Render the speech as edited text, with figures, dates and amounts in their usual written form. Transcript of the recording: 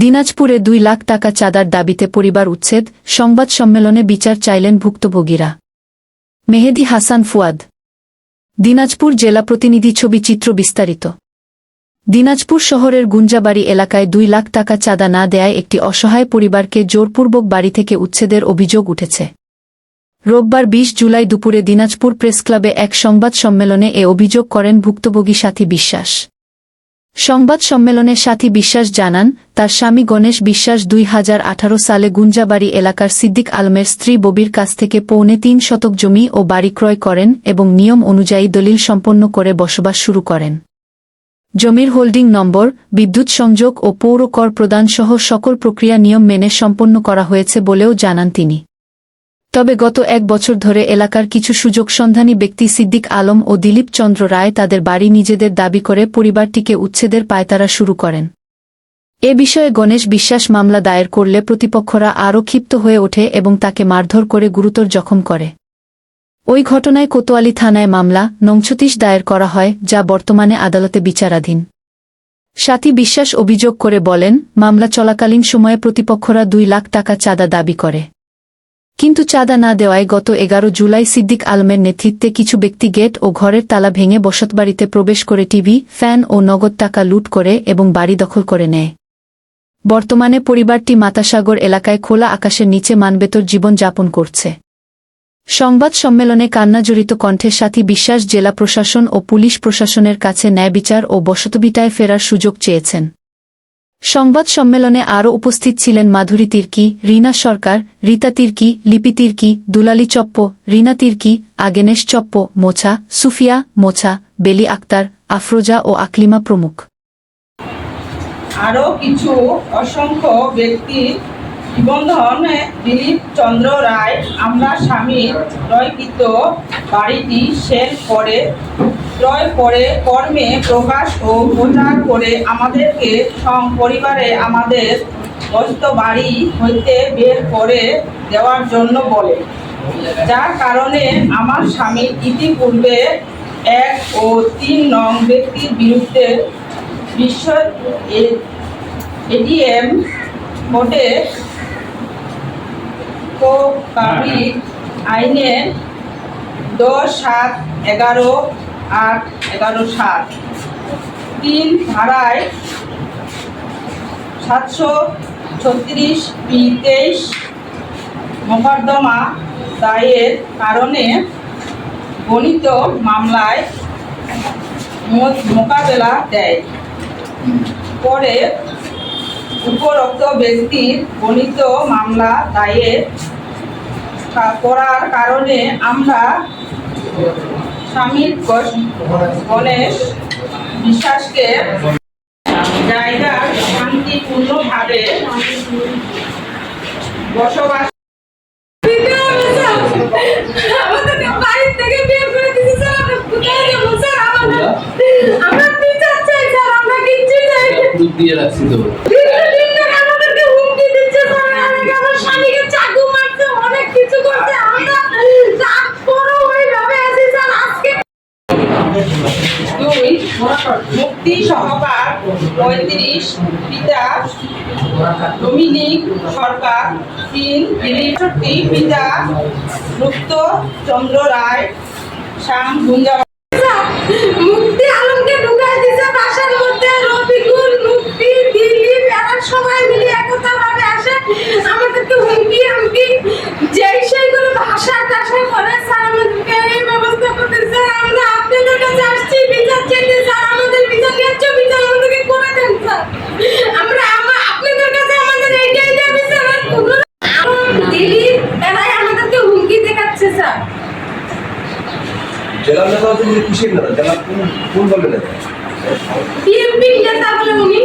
দিনাজপুরে 2 লাখ টাকা চাঁদার দাবিতে পরিবার উচ্ছেদ, সংবাদ সম্মেলনে বিচার চাইলেন ভুক্তভোগীরা। মেহেদী হাসান ফুয়াদ, দিনাজপুর জেলা প্রতিনিধি। ছবি চিত্র বিস্তারিত। দিনাজপুর শহরের গুঞ্জাবাড়ি এলাকায় 2 লাখ টাকা চাঁদা না দেয়ায় একটি অসহায় পরিবারকে জোরপূর্বক বাড়ি থেকে উচ্ছেদের অভিযোগ উঠেছে। রোববার 20 জুলাই দুপুরে দিনাজপুর প্রেসক্লাবে এক সংবাদ সম্মেলনে এ অভিযোগ করেন ভুক্তভোগী সাথী বিশ্বাস। সংবাদ সম্মেলনে সাথী বিশ্বাস জানান, তার স্বামী গণেশ বিশ্বাস 2018 সালে গুঞ্জাবাড়ি এলাকার সিদ্দিক আলমের স্ত্রী ববির কাছ থেকে 3.25 শতক জমি ও বাড়ি ক্রয় করেন এবং নিয়ম অনুযায়ী দলিল সম্পন্ন করে বসবাস শুরু করেন। জমির হোল্ডিং নম্বর, বিদ্যুৎ সংযোগ ও পৌর কর প্রদানসহ সকল প্রক্রিয়া নিয়ম মেনে সম্পন্ন করা হয়েছে বলেও জানান তিনি। তবে গত 1 বছর ধরে এলাকার কিছু সুযোগসন্ধানী ব্যক্তি সিদ্দিক আলম ও দিলীপ চন্দ্র রায় তাদের বাড়ি নিজেদের দাবি করে পরিবারটিকে উচ্ছেদের পায়তারা শুরু করেন। এ বিষয়ে গণেশ বিশ্বাস মামলা দায়ের করলে প্রতিপক্ষরা আরও ক্ষিপ্ত হয়ে ওঠে এবং তাকে মারধর করে গুরুতর জখম করে। ওই ঘটনায় কোতোয়ালি থানায় মামলা নং 36 দায়ের করা হয়, যা বর্তমানে আদালতে বিচারাধীন। সাথী বিশ্বাস অভিযোগ করে বলেন, মামলা চলাকালীন সময়ে প্রতিপক্ষরা 2 লাখ টাকা চাঁদা দাবি করে। কিন্তু চাঁদা না দেওয়ায় গত 11 জুলাই সিদ্দিক আলমের নেতৃত্বে কিছু ব্যক্তি গেট ও ঘরের তালা ভেঙে বসতবাড়িতে প্রবেশ করে টিভি, ফ্যান ও নগদ টাকা লুট করে এবং বাড়ি দখল করে নেয়। বর্তমানে পরিবারটি মাতাসাগর এলাকায় খোলা আকাশের নিচে মানবেতর জীবন যাপন করছে। সংবাদ সম্মেলনে কান্নাজড়িত কণ্ঠে সাথী বিশ্বাস জেলা প্রশাসন ও পুলিশ প্রশাসনের কাছে ন্যায়বিচার ও বসতভিটায় ফেরার সুযোগ চেয়েছেন। সংবাদ সম্মেলনে আরও উপস্থিত ছিলেন মাধুরী তির্কি, রীনা সরকার, রীতা তির্কি, লিপি তির্কি, দুলালী চপ্প, রীনা তির্কি, আগেনেশ চপ্প, মোছা, সুফিয়া মোছা, বেলি আক্তার, আফরোজা ও আকলিমা প্রমুখ। আরও কিছু অসংখ্য ব্যক্তি নিবন্ধনে দিলীপ চন্দ্র রায় আমরা স্বামীর ক্রয়কৃত বাড়িটি সেল করে ক্রয় করে কর্মে প্রকাশ ও প্রচার করে আমাদেরকে পরিবারে আমাদের বস্ত বাড়ি হইতে বের করে দেওয়ার জন্য বলে, যার কারণে আমার স্বামী ইতিপূর্বে 1 ও 3 নং ব্যক্তির বিরুদ্ধে বিশ্ব এডিএম কোর্টে আইনের 10-7-11-8-11-7 ধারায় 736-23 মোকদ্দমা দায়ের কারণে গণিত মামলায় মোকাবেলা দেয়। পরে উপরোক্ত ব্যক্তির গণিত মামলা দায়ের করার কারণে আমরা স্বামী গণেশ বিশ্বাসকে জায়গার শান্তিপূর্ণভাবে বসবাস দিয়ে রাখছি তো মুক্তি সহকার 35 পিতা ডমিনিক সরকার 3 দিলীপ পিতা মুক্ত চন্দ্র রায় শ্যাম গুঞ্জা মুক্তি আলমকে ঢুকাই দিছে বাসার মধ্যে। রফিকুল, মুক্তি, দিলীপ এরা সবাই মিলে একতাভাবে আসে আমাদেরকে হুমকি যেই সেইগুলো ভাষা টাষা করে স্যার আমাদেরকে এই ব্যবস্থা করতে। স্যার আমরা আপনাদের কাছে আসছি বিচার চাইতে। স্যার আমাদের বিচার ন্যায্য বিচার আমাদেরকে করে দেন স্যার। আমরা আপনাদের কাছে আমাদের এইটাই দাবি স্যার। দিলীপ এরাই আমাদেরকে হুমকি দেখাচ্ছে স্যার। জেলা নেতা হচ্ছে কিসের নেতা? জেলা কোন দলের নেতা? বিএনপি নেতা বলে উনি।